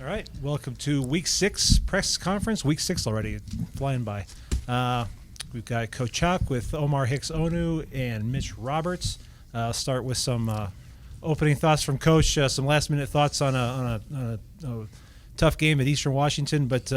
All right, welcome to Week 6 press conference. Week 6 already, flying by. We've got Coach Hauck with Omar Hicks-Onu and Mitch Roberts. I'll start with some opening thoughts from Coach, some last-minute thoughts on a tough game at Eastern Washington, but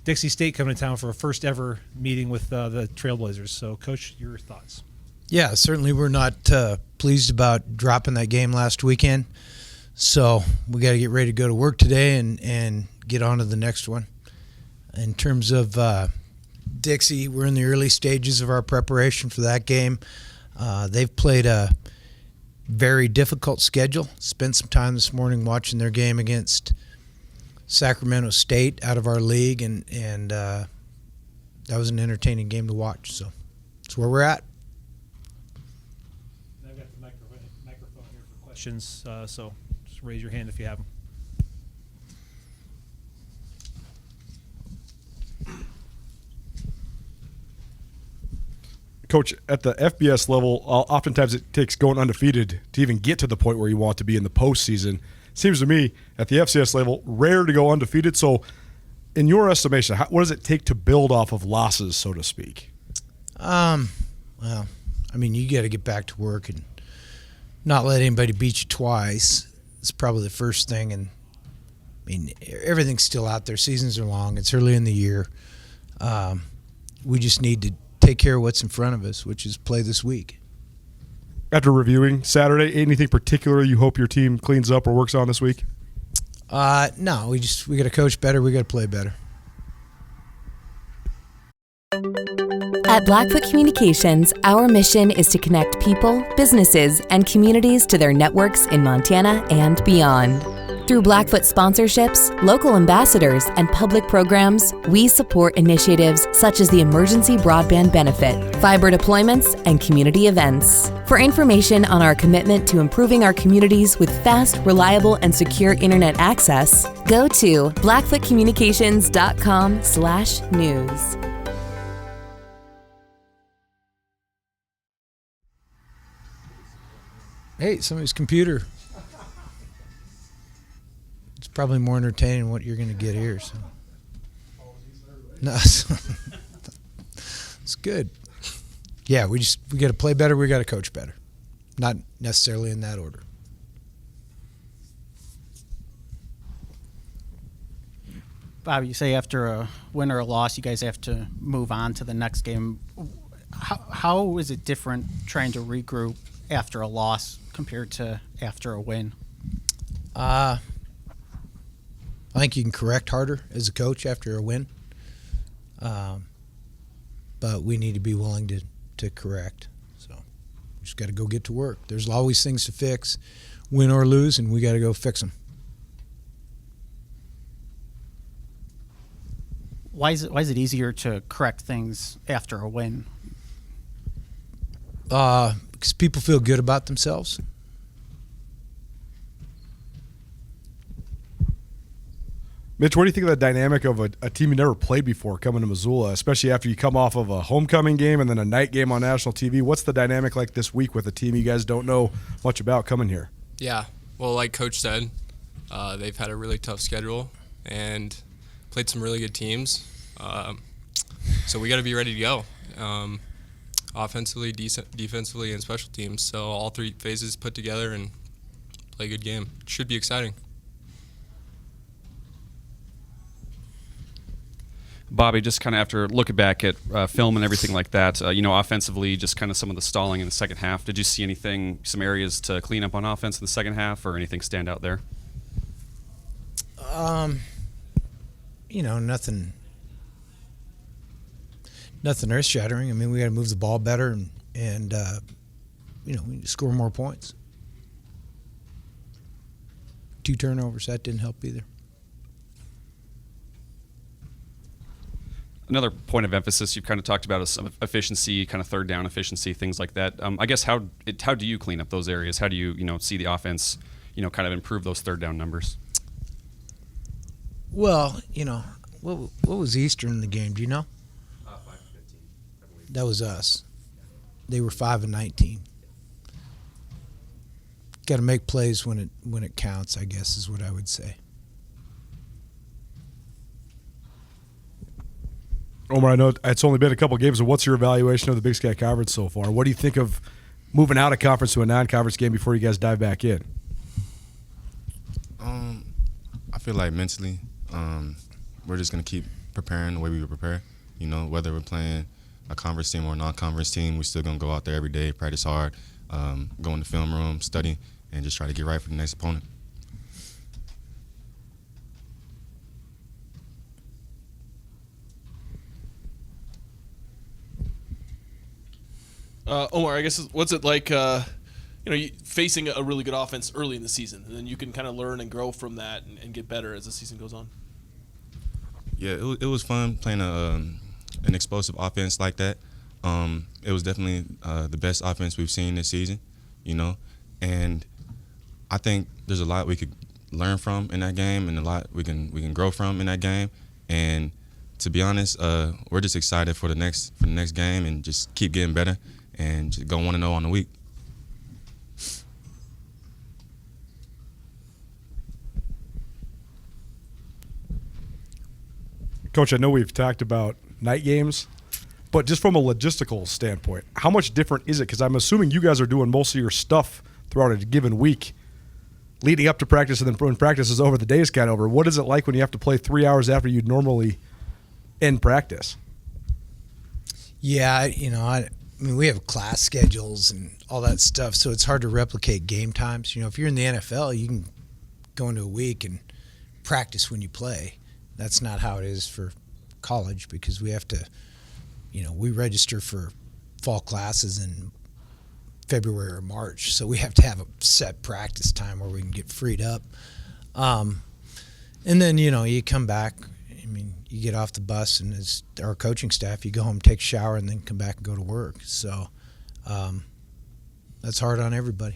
Dixie State coming to town for a first-ever meeting with the Trailblazers. So, Coach, your thoughts? Yeah, certainly we're not pleased about dropping that game last weekend. So we got to get ready to go to work today and get on to the next one. In terms of Dixie, we're in the early stages of our preparation for that game. They've played a very difficult schedule. Spent some time this morning watching their game against Sacramento State out of our league, and that was an entertaining game to watch. So that's where we're at. I've got the microphone here for questions, so just raise your hand if you have them. Coach, at the FBS level, oftentimes it takes going undefeated to even get to the point where you want to be in the postseason. Seems to me, at the FCS level, rare to go undefeated. So, in your estimation, what does it take to build off of losses, so to speak? Well, I mean, you got to get back to work and not let anybody beat you twice. It's probably the first thing. And, I mean, everything's still out there. Seasons are long. It's early in the year. We just need to take care of what's in front of us, which is play this week. After reviewing Saturday, anything particular you hope your team cleans up or works on this week? No, we got to coach better. We got to play better. At Blackfoot Communications, our mission is to connect people, businesses, and communities to their networks in Montana and beyond. Through Blackfoot sponsorships, local ambassadors, and public programs, we support initiatives such as the Emergency Broadband Benefit, fiber deployments, and community events. For information on our commitment to improving our communities with fast, reliable, and secure internet access, go to blackfootcommunications.com/news. Hey, somebody's computer. It's probably more entertaining than what you're going to get here. So. No, it's good. Yeah, we got to play better. We got to coach better. Not necessarily in that order. Bobby, you say after a win or a loss, you guys have to move on to the next game. How is it different trying to regroup after a loss compared to after a win? I think you can correct harder as a coach after a win. But we need to be willing to correct. So we just got to go get to work. There's always things to fix, win or lose, and we got to go fix them. Why is it easier to correct things after a win? Because people feel good about themselves. Mitch, what do you think of the dynamic of a team you never played before coming to Missoula, especially after you come off of a homecoming game and then a night game on national TV? What's the dynamic like this week with a team you guys don't know much about coming here? Yeah, well, like Coach said, they've had a really tough schedule and played some really good teams. So we got to be ready to go, offensively, defensively, and special teams. So all three phases put together and play a good game. It should be exciting. Bobby, just kind of after looking back at film and everything like that, offensively, just kind of some of the stalling in the second half. Did you see anything, some areas to clean up on offense in the second half, or anything stand out there? Nothing earth-shattering. I mean, we got to move the ball better and we need to score more points. 2 turnovers, that didn't help either. Another point of emphasis you've kind of talked about is some efficiency, kind of third down efficiency, things like that. I guess how do you clean up those areas? How do you see the offense, kind of improve those third down numbers? Well, what was Eastern in the game? Do you know? 5-15, I believe. That was us. They were 5-19. Got to make plays when it counts, I guess, is what I would say. Omar, I know it's only been a couple games, but what's your evaluation of the Big Sky Conference so far? What do you think of moving out of conference to a non-conference game before you guys dive back in? I feel like mentally, we're just going to keep preparing the way we were prepared. You know, whether we're playing a conference team or a non-conference team, we're still going to go out there every day, practice hard, go in the film room, study, and just try to get right for the next opponent. Omar, I guess what's it like? Facing a really good offense early in the season, and then you can kind of learn and grow from that and get better as the season goes on. Yeah, it was fun playing an explosive offense like that. It was definitely the best offense we've seen this season, and I think there's a lot we could learn from in that game, and a lot we can grow from in that game. And to be honest, we're just excited for the next game and just keep getting better and just go 1-0 on the week. Coach, I know we've talked about night games, but just from a logistical standpoint, how much different is it? Because I'm assuming you guys are doing most of your stuff throughout a given week leading up to practice, and then when practice is over, the day is kind of over. What is it like when you have to play 3 hours after you'd normally end practice? Yeah, I mean, we have class schedules and all that stuff, so it's hard to replicate game times. If you're in the NFL, you can go into a week and practice when you play. That's not how it is for college, because we have to, we register for fall classes in February or March, so we have to have a set practice time where we can get freed up. And then, you come back, you get off the bus, and as our coaching staff, you go home, take a shower, and then come back and go to work. So that's hard on everybody.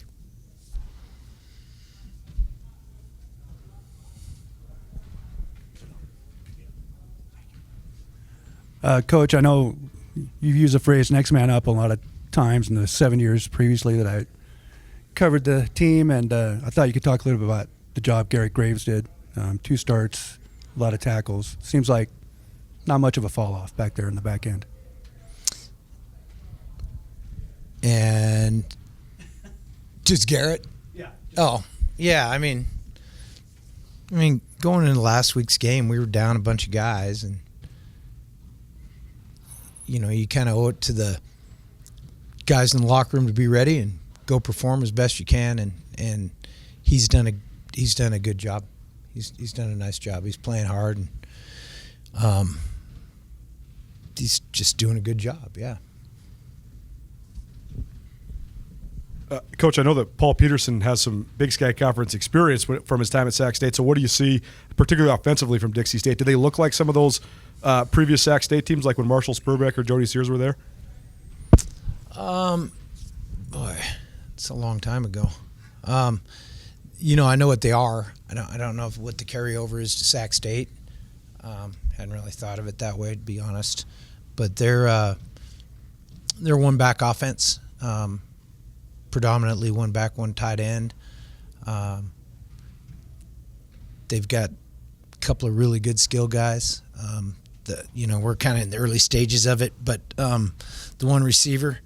Coach, I know you've used the phrase next man up a lot of times in the 7 years previously that I covered the team, and I thought you could talk a little bit about the job Garrett Graves did. 2 starts, a lot of tackles. Seems like not much of a fall off back there in the back end. And just Garrett? Yeah. Oh, yeah. I mean, going into last week's game, we were down a bunch of guys, and you kind of owe it to the guys in the locker room to be ready and go perform as best you can. And he's done a good job. He's done a nice job. He's playing hard, and he's just doing a good job. Yeah. Coach, I know that Paul Peterson has some Big Sky Conference experience from his time at Sac State. So what do you see, particularly offensively, from Dixie State? Do they look like some of those previous Sac State teams, like when Marshall Spurbeck or Jody Sears were there? Boy, it's a long time ago. I know what they are. I don't know what the carryover is to Sac State. Hadn't really thought of it that way, to be honest. But they're one back offense. Predominantly one back, one tight end. They've got a couple of really good skill guys. We're kind of in the early stages of it, but the one receiver,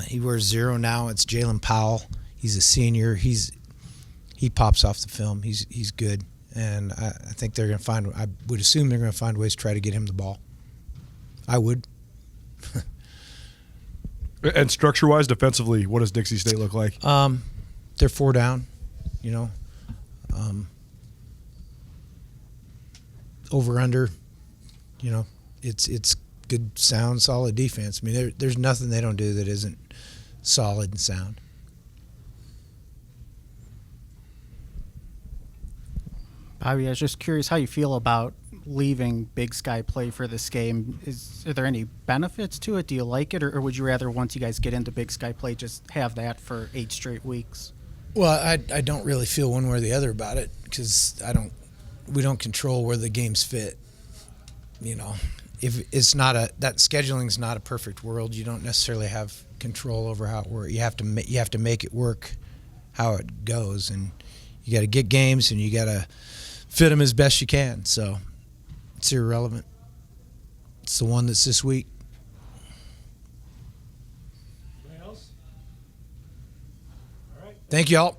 he wears 0 now. It's Jaylen Powell. He's a senior. He pops off the film. He's good, and I think they're going to find. I would assume they're going to find ways to try to get him the ball. I would. And structure-wise, defensively, what does Dixie State look like? They're 4 down, over under, it's good, sound, solid defense. There's nothing they don't do that isn't solid and sound. Bobby, I was just curious how you feel about leaving Big Sky play for this game. Are there any benefits to it? Do you like it, or would you rather, once you guys get into Big Sky play, just have that for 8 straight weeks? Well, I don't really feel one way or the other about it, because we don't control where the games fit. If it's not that scheduling's not a perfect world. You don't necessarily have control over how it works. You have to make it work how it goes, and you got to get games, and you got to fit them as best you can. So it's irrelevant. It's the one that's this week. Anything else? All right. Thank you all.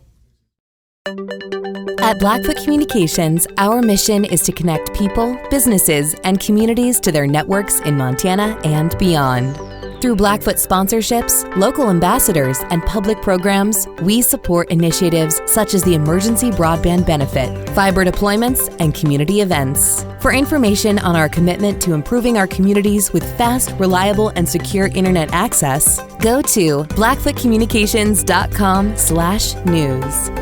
At Blackfoot Communications, our mission is to connect people, businesses, and communities to their networks in Montana and beyond. Through Blackfoot sponsorships, local ambassadors, and public programs, we support initiatives such as the Emergency Broadband Benefit, fiber deployments, and community events. For information on our commitment to improving our communities with fast, reliable, and secure internet access, go to blackfootcommunications.com/news.